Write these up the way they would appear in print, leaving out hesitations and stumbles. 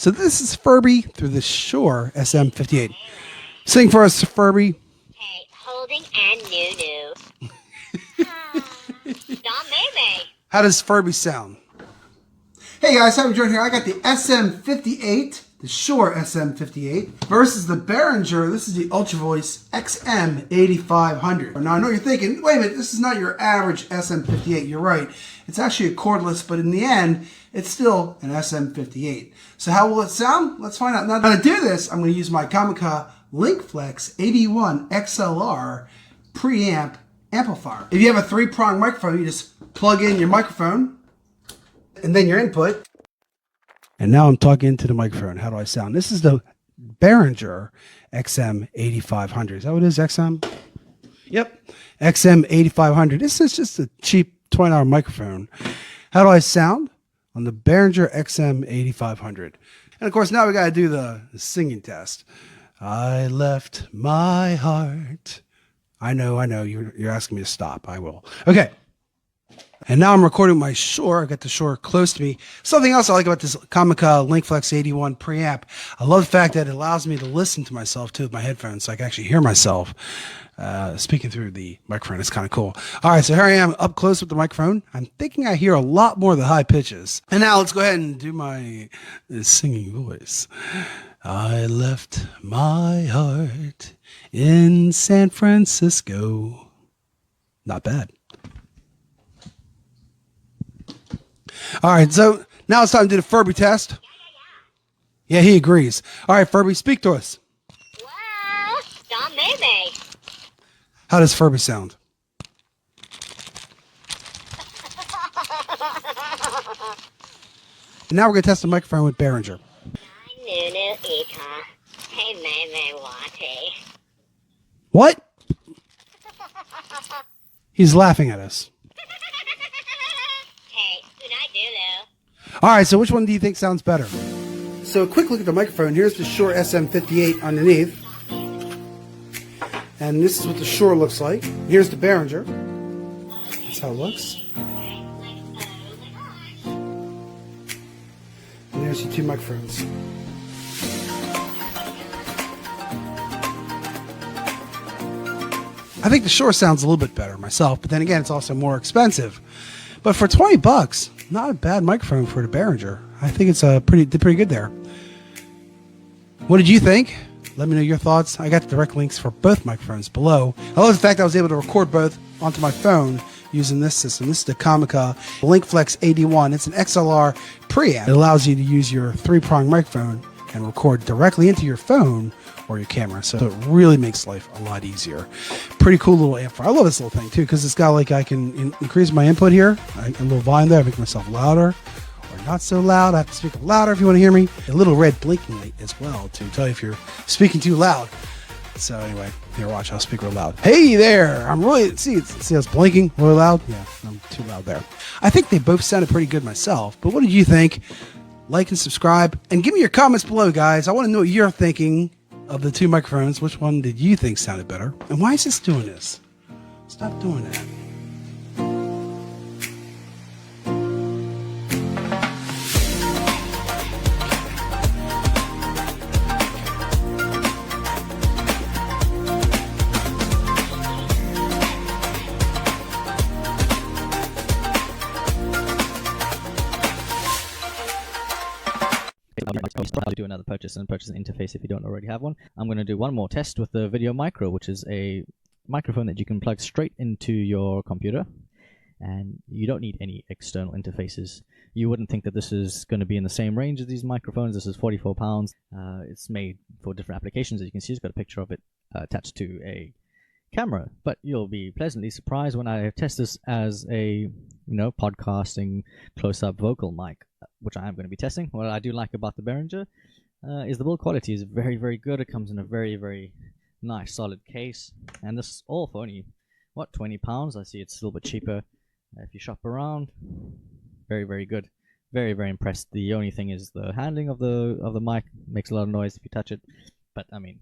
So this is Furby through the Shure SM58. Sing for us, Furby. Hey, holding and Nunu. Don't maybe. How does Furby sound? Hey guys, how are you doing here? I got the SM58, the Shure SM58, versus the Behringer. This is the Ultra Voice XM8500. Now I know you're thinking, wait a minute, this is not your average SM58. You're right. It's actually a cordless, but in the end, it's still an SM58. So how will it sound? Let's find out. Now to do this, I'm going to use my Comica LinkFlex 81 XLR preamp amplifier. If you have a 3-prong microphone, you just plug in your microphone and then your input. And now I'm talking to the microphone. How do I sound? This is the Behringer XM8500. Is that what it is, XM? Yep, XM8500. This is just a cheap $20 microphone. How do I sound on the Behringer XM8500? And of course, now we got to do the singing test. I left my heart. I know, you're asking me to stop. I will. Okay. And now I'm recording my Shure. I got the Shure close to me. Something else I like about this Comica LinkFlex 81 preamp, I love the fact that it allows me to listen to myself too with my headphones, so I can actually hear myself speaking through the microphone. It's kind of cool. All right, so here I am up close with the microphone. I'm thinking I hear a lot more of the high pitches. And now let's go ahead and do my singing voice. I left my heart in San Francisco. Not bad. All right, so now it's time to do the Furby test. Yeah, he agrees. All right, Furby, speak to us. Well, don't maybe. How does Furby sound? And now we're going to test the microphone with Behringer. Nunu Ika. Hey, Maybe Watty. What? He's laughing at us. All right, so which one do you think sounds better? So a quick look at the microphone. Here's the Shure SM58 underneath. And this is what the Shure looks like. Here's the Behringer. That's how it looks. And there's your two microphones. I think the Shure sounds a little bit better myself, but then again, it's also more expensive. But for $20, not a bad microphone for the Behringer. I think it's pretty good there. What did you think? Let me know your thoughts. I got the direct links for both microphones below. I love the fact I was able to record both onto my phone using this system. This is the Comica LinkFlex 81. It's an XLR preamp. It allows you to use your 3-prong microphone and record directly into your phone or your camera, so it really makes life a lot easier. Pretty cool little amplifier. I love this little thing too, because it's got like, I can increase my input here, a little volume there, make myself louder or not so loud. I have to speak up louder if you want to hear me. A little red blinking light as well to tell you if you're speaking too loud. So anyway, here, watch, I'll speak real loud. Hey there, I'm really, see I was blinking really loud? Yeah, I'm too loud there. I think they both sounded pretty good myself, but what did you think? Like and subscribe, and give me your comments below, guys. I want to know what you're thinking of the two microphones. Which one did you think sounded better? And why is this doing this? Stop doing that. How to do another purchase and purchase an interface if you don't already have one. I'm going to do one more test with the Video Micro, which is a microphone that you can plug straight into your computer, and you don't need any external interfaces. You wouldn't think that this is going to be in the same range as these microphones. This is £44. It's made for different applications. As you can see, it's got a picture of it attached to a camera, but you'll be pleasantly surprised when I test this as a podcasting close-up vocal mic, which I am going to be testing. What I do like about the Behringer is the build quality is very, very good. It comes in a very, very nice solid case, and this is all for only what, £20. I see it's a little bit cheaper if you shop around. Very, very good. Very, very impressed. The only thing is the handling of the mic makes a lot of noise if you touch it, but I mean,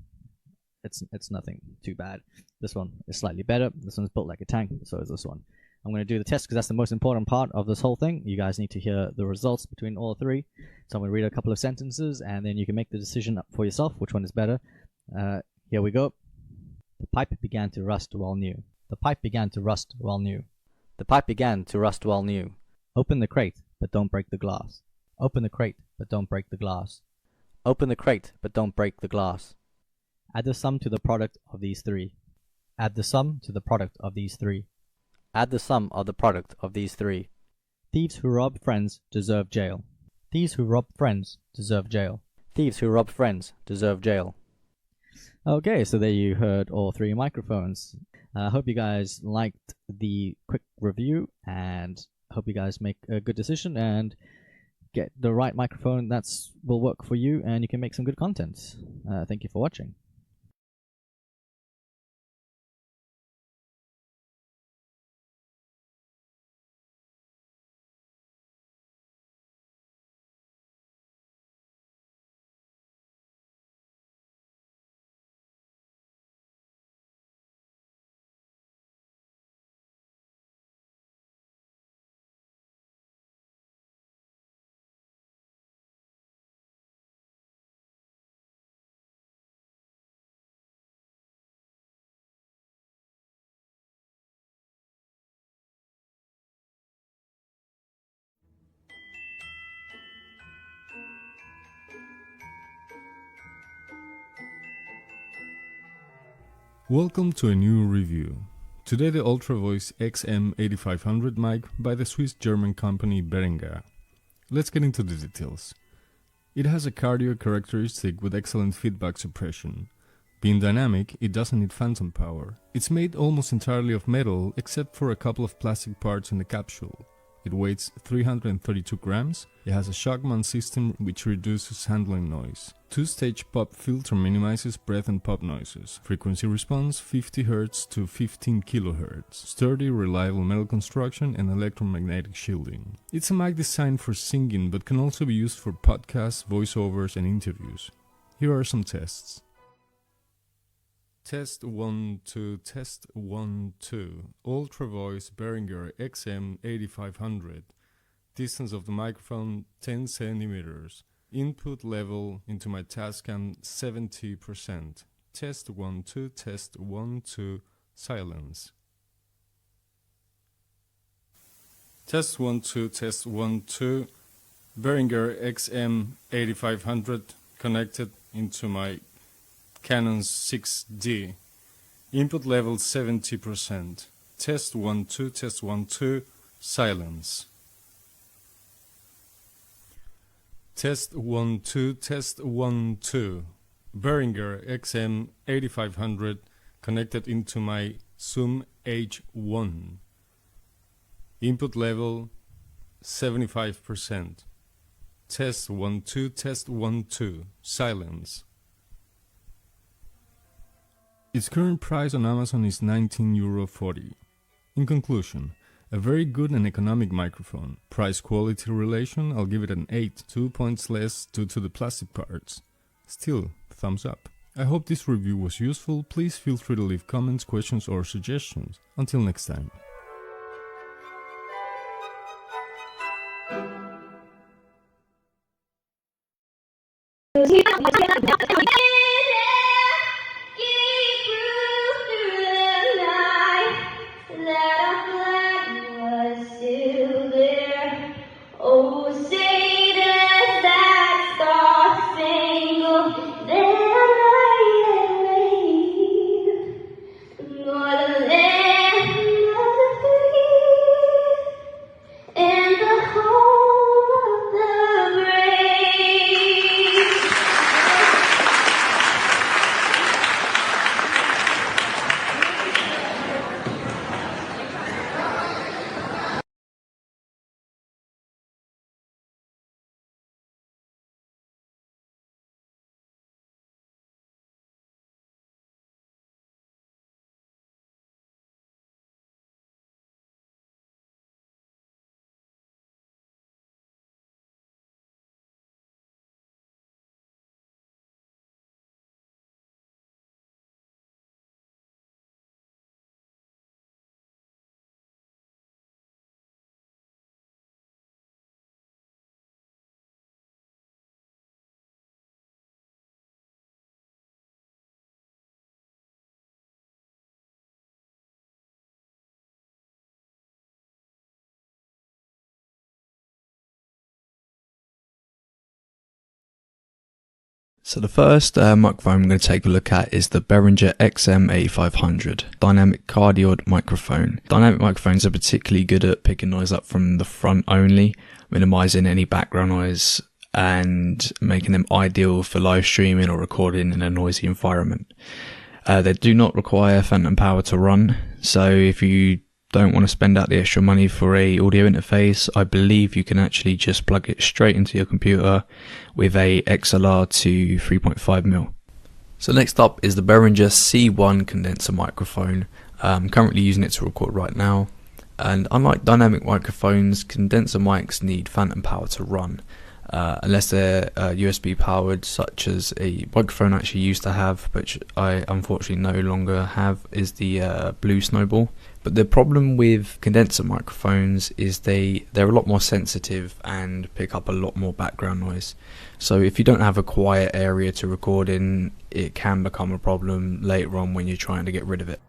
it's nothing too bad. This one is slightly better. This one's built like a tank, so is this one. I'm going to do the test because that's the most important part of this whole thing. You guys need to hear the results between all three. So I'm going to read a couple of sentences, and then you can make the decision for yourself which one is better. Here we go. The pipe began to rust while new. The pipe began to rust while new. The pipe began to rust while new. Open the crate, but don't break the glass. Open the crate, but don't break the glass. Open the crate, but don't break the glass. Add the sum to the product of these three. Add the sum to the product of these three. Add the sum of the product of these three. Thieves who rob friends deserve jail. Thieves who rob friends deserve jail. Thieves who rob friends deserve jail. Okay, so there you heard all three microphones. I hope you guys liked the quick review, and hope you guys make a good decision and get the right microphone that will work for you, and you can make some good content. Thank you for watching. Welcome to a new review. Today the Ultra Voice XM8500 mic by the Swiss-German company Behringer. Let's get into the details. It has a cardio characteristic with excellent feedback suppression. Being dynamic, it doesn't need phantom power. It's made almost entirely of metal except for a couple of plastic parts in the capsule. It weighs 332 grams. It has a Shockman system which reduces handling noise. Two-stage pop filter minimizes breath and pop noises. Frequency response 50 Hz to 15 kHz. Sturdy, reliable metal construction and electromagnetic shielding. It's a mic designed for singing but can also be used for podcasts, voiceovers and interviews. Here are some tests. Test 1, 2, test 1, 2. Ultra Voice Behringer XM8500. Distance of the microphone 10 centimeters. Input level into my Tascam 70%. Test 1, 2, test 1, 2, silence. Test 1, 2, test 1, 2. Behringer XM8500 connected into my Canon 6D. Input level 70%. Test 1, 2, test 1, 2, silence. Test 1, 2, test 1, 2. Behringer XM8500 connected into my Zoom H1. Input level 75%. Test 1, 2, test 1, 2, silence. Its current price on Amazon is €19.40. In conclusion, a very good and economic microphone. Price-quality relation, I'll give it an 8, 2 points less due to the plastic parts. Still, thumbs up. I hope this review was useful. Please feel free to leave comments, questions or suggestions. Until next time. Oh, say does that star-spangled banner wave o'er the land of the free and the home of the brave? So the first microphone I'm going to take a look at is the Behringer XM8500 Dynamic cardioïde microphone. Dynamic microphones are particularly good at picking noise up from the front only, minimizing any background noise and making them ideal for live streaming or recording in a noisy environment. They do not require phantom power to run, so if you don't want to spend out the extra money for a audio interface, I believe you can actually just plug it straight into your computer with a XLR to 3.5mm. So next up is the Behringer C1 condenser microphone. I'm currently using it to record right now, and unlike dynamic microphones, condenser mics need phantom power to run. Unless they're USB powered, such as a microphone I actually used to have, which I unfortunately no longer have, is the Blue Snowball. But the problem with condenser microphones is they're a lot more sensitive and pick up a lot more background noise. So if you don't have a quiet area to record in, it can become a problem later on when you're trying to get rid of it.